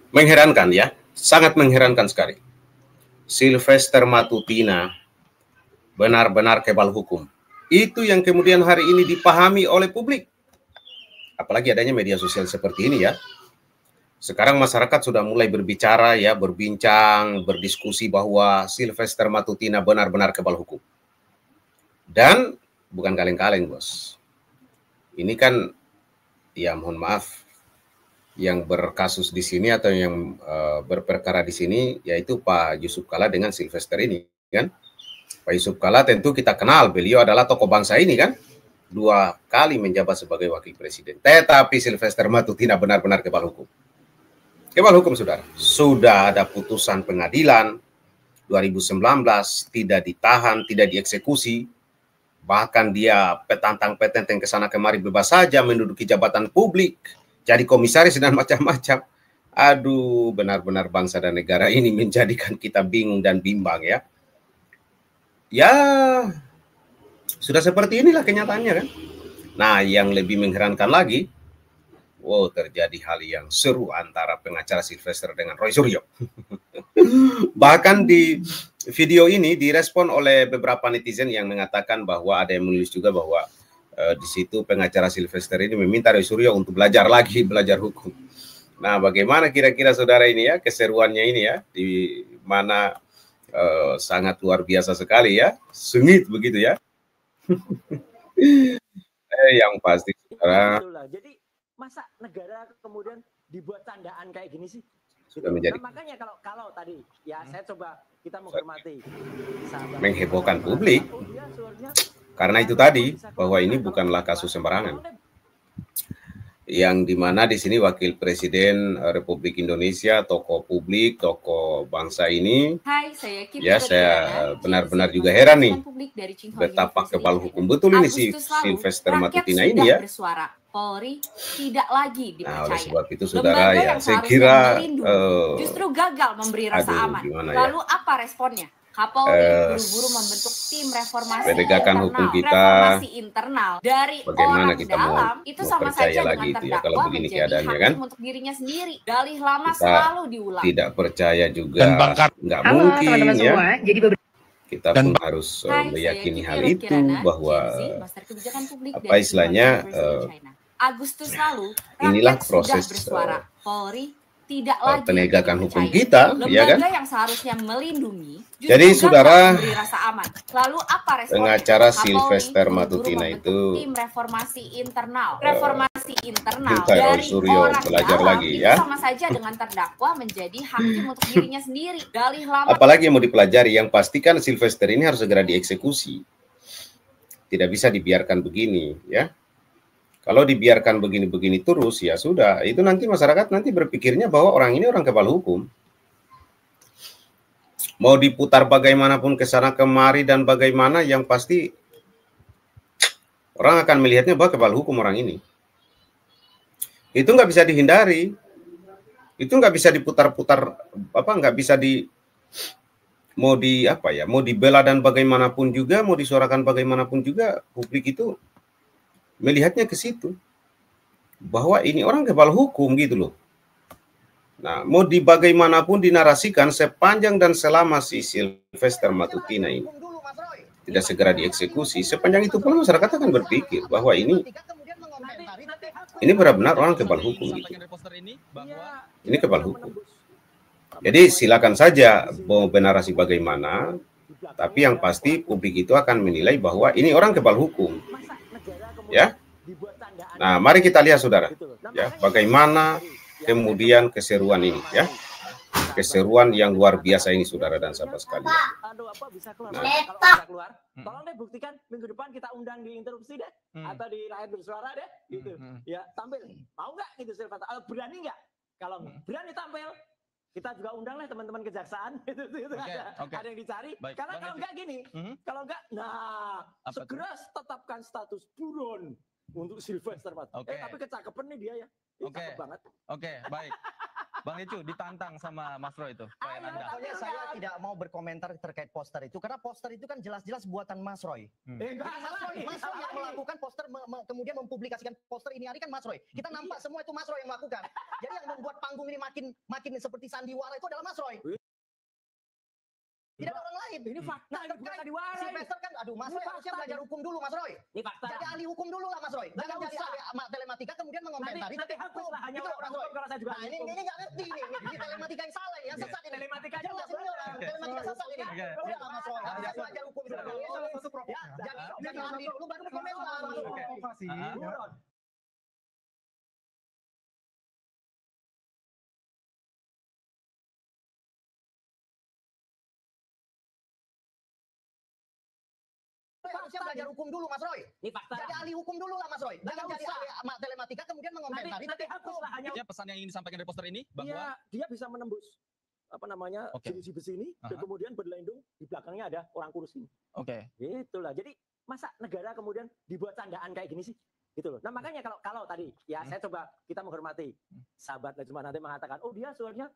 Mengherankan ya, sangat mengherankan sekali. Sylvester Matutina benar-benar kebal hukum. Itu yang kemudian hari ini dipahami oleh publik. Apalagi adanya media sosial seperti ini ya. Sekarang masyarakat sudah mulai berbicara ya, berbincang, berdiskusi bahwa Sylvester Matutina benar-benar kebal hukum. Dan bukan kaleng-kaleng, bos. Ini kan, ya mohon maaf, yang berkasus di sini atau yang berperkara di sini yaitu Pak Yusuf Kalla dengan Sylvester ini kan. Pak Yusuf Kalla tentu kita kenal, beliau adalah tokoh bangsa ini kan, 2 kali menjabat sebagai wakil presiden. Tetapi Sylvester Matutina benar-benar kebal hukum. Kebal hukum, saudara. Sudah ada putusan pengadilan 2019, tidak ditahan, tidak dieksekusi. Bahkan dia petantang-petenteng ke sana kemari bebas saja menduduki jabatan publik, jadi komisaris dan macam-macam. Aduh, benar-benar bangsa dan negara ini menjadikan kita bingung dan bimbang ya. Ya, sudah seperti inilah kenyataannya kan. Nah, yang lebih mengherankan lagi, terjadi hal yang seru antara pengacara Sylvester dengan Roy Suryo. Bahkan di video ini direspon oleh beberapa netizen yang mengatakan bahwa ada yang menulis juga bahwa di situ pengacara Sylvester ini meminta Roy Suryo untuk belajar hukum. Nah, bagaimana kira-kira saudara ini ya, keseruannya ini ya, di mana sangat luar biasa sekali ya, sengit begitu ya. Yang pasti saudara. Jadi masa negara kemudian dibuat candaan kayak gini sih? Sudah menjadi. Nah, makanya kalau tadi ya saya coba kita menghormati menghebohkan publik. Karena itu tadi bahwa ini bukanlah kasus sembarangan. Yang dimana di sini wakil presiden Republik Indonesia, tokoh publik, tokoh bangsa ini, saya benar-benar juga heran nih betapa kebal hukum betul ini si Sylvester Matutina ini ya. Polri tidak lagi dipercaya. Nah, oleh sebab itu saudara ya, saya kira justru gagal memberi rasa aman. Lalu apa responnya? Kapolri buru-buru membentuk tim reformasi internal dari bagaimana orang kita dalam itu sama saja lagi dengan itu ya, kalau begini keadaannya kan untuk dirinya sendiri. Dalih lama selalu diulang. Tidak percaya juga nggak mungkin teman-teman ya. Semua. Jadi kita pun harus meyakini hal itu bahwa apa istilahnya Agustus lalu inilah proses Polri tidak lagi penegakan hukum kita, ya kan? Yang seharusnya melindungi. Jadi saudara, rasa aman. Lalu apa responnya? Pengacara Sylvester Matutina itu tim reformasi internal dari Suryo belajar lagi ya. Sama saja dengan terdakwa menjadi hakim untuk dirinya sendiri. Dalih lama. Apalagi yang mau dipelajari, yang pastikan Sylvester ini harus segera dieksekusi. Tidak bisa dibiarkan begini, ya. Kalau dibiarkan begini-begini terus, ya sudah. Itu nanti masyarakat nanti berpikirnya bahwa orang ini orang kebal hukum. Mau diputar bagaimanapun ke sana kemari dan bagaimana, yang pasti orang akan melihatnya bahwa kebal hukum orang ini. Itu nggak bisa dihindari. Itu nggak bisa diputar-putar, nggak bisa mau dibela dan bagaimanapun juga, mau disuarakan bagaimanapun juga, publik itu melihatnya ke situ bahwa ini orang kebal hukum gitu loh. Nah, mau bagaimanapun dinarasikan sepanjang dan selama si Sylvester Matutina ini tidak segera dieksekusi, sepanjang itu pun masyarakat akan berpikir bahwa ini benar-benar orang kebal hukum gitu. Ini kebal hukum. Jadi silakan saja mau benarasi bagaimana, tapi yang pasti publik itu akan menilai bahwa ini orang kebal hukum. Ya, nah mari kita lihat saudara, ya bagaimana kemudian keseruan ini, ya keseruan yang luar biasa ini saudara dan sahabat sekalian. Tolong deh buktikan minggu depan kita undang di interupsi deh, atau di Rakyat Bersuara deh, gitu. Ya tampil, mau nggak gitu Sylvester? Berani nggak? Kalau berani tampil, kita juga undang lah teman-teman kejaksaan, itu ada yang dicari. Baik, karena kalau enggak gini, kalau enggak, segera tetapkan status buron untuk Sylvester Matutina. Tapi kecakapan nih dia ya. Cakep banget. Baik. Bang Ecu ditantang sama Mas Roy itu. Pokoknya saya tidak mau berkomentar terkait poster itu, karena poster itu kan jelas-jelas buatan Mas Roy. Mas Roy yang melakukan poster, kemudian mempublikasikan poster ini hari kan Mas Roy. Kita nampak semua itu Mas Roy yang melakukan. Jadi yang membuat membuat panggung ini makin seperti sandiwara itu adalah Mas Roy. Tidak ada orang lain. Ini fakta. Terkait Sylvester kan, aduh Mas Roy harusnya belajar hukum dulu Mas Roy. Ini fakta. Jadi ahli hukum dulu lah Mas Roy. Jangan jadi ahli telematika kemudian mengomentari. Nanti hapus lah hanya orang hukum kalau saya juga. Nah ini nggak ngerti nih. Ini telematika yang salah ini, yang sesat ini. Telematika jelas ini orang. Telematika sesat ini. Udah lah Mas Roy. Harusnya belajar hukum dulu. Ya, jadi ahli dulu baru berkomentar. Harusnya belajar hukum dulu Mas Roy. Ini fakta. Jadi ahli hukum dulu lah Mas Roy. Jangan jadi ahli telematika kemudian mengomentari. Nanti hapus lah hanya. Pesan yang ingin disampaikan dari poster ini bahwa dia bisa menembus apa namanya jeruji besi ini dan kemudian berlindung di belakangnya ada orang kurus ini. Itulah. Jadi masa negara kemudian dibuat candaan kayak gini sih? Gitu loh. Nah makanya kalau tadi ya saya coba kita menghormati sahabat Lajman nanti mengatakan oh dia suaranya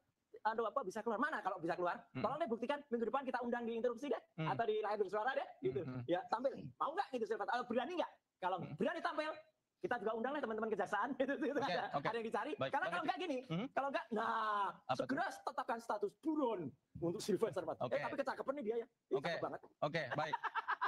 bisa keluar mana kalau bisa keluar tolong deh buktikan minggu depan kita undang di interupsi deh atau di layar bersuara deh gitu ya tampil mau nggak gitu Silvata berani nggak kalau berani tampil kita juga undang lah teman-teman kejaksaan itu ada yang dicari. Baik, karena kalau nggak gini kalau nggak segera tetapkan status buron untuk Sylvester Matt. Tapi kecakapan nih dia ya banget. Baik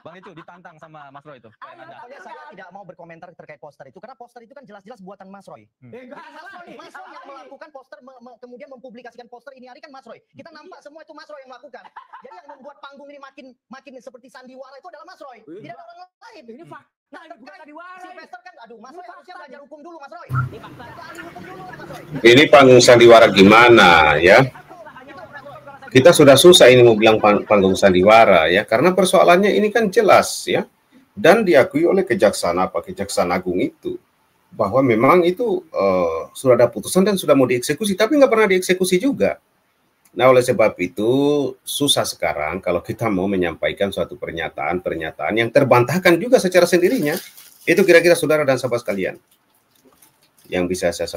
Bang Ecu ditantang sama Mas Roy itu. Pokoknya saya tidak mau berkomentar terkait poster itu karena poster itu kan jelas-jelas buatan Mas Roy. Mas Roy yang melakukan poster kemudian mempublikasikan poster ini hari kan Mas Roy. Kita nampak semua itu Mas Roy yang melakukan. Jadi yang membuat panggung ini makin seperti sandiwara itu adalah Mas Roy. Tidak ada orang lain. Ini fakta. Sylvester kan aduh Mas Roy harusnya belajar hukum dulu Mas Roy. Ini fakta. Ahli hukum dulu lah Mas Roy. Ini panggung sandiwara gimana ya? Kita sudah susah ini mau bilang panggung sandiwara ya, karena persoalannya ini kan jelas ya, dan diakui oleh Kejaksaan Agung itu bahwa memang itu sudah ada putusan dan sudah mau dieksekusi, tapi nggak pernah dieksekusi juga. Nah oleh sebab itu susah sekarang kalau kita mau menyampaikan suatu pernyataan yang terbantahkan juga secara sendirinya. Itu kira-kira saudara dan sahabat sekalian yang bisa saya sampaikan.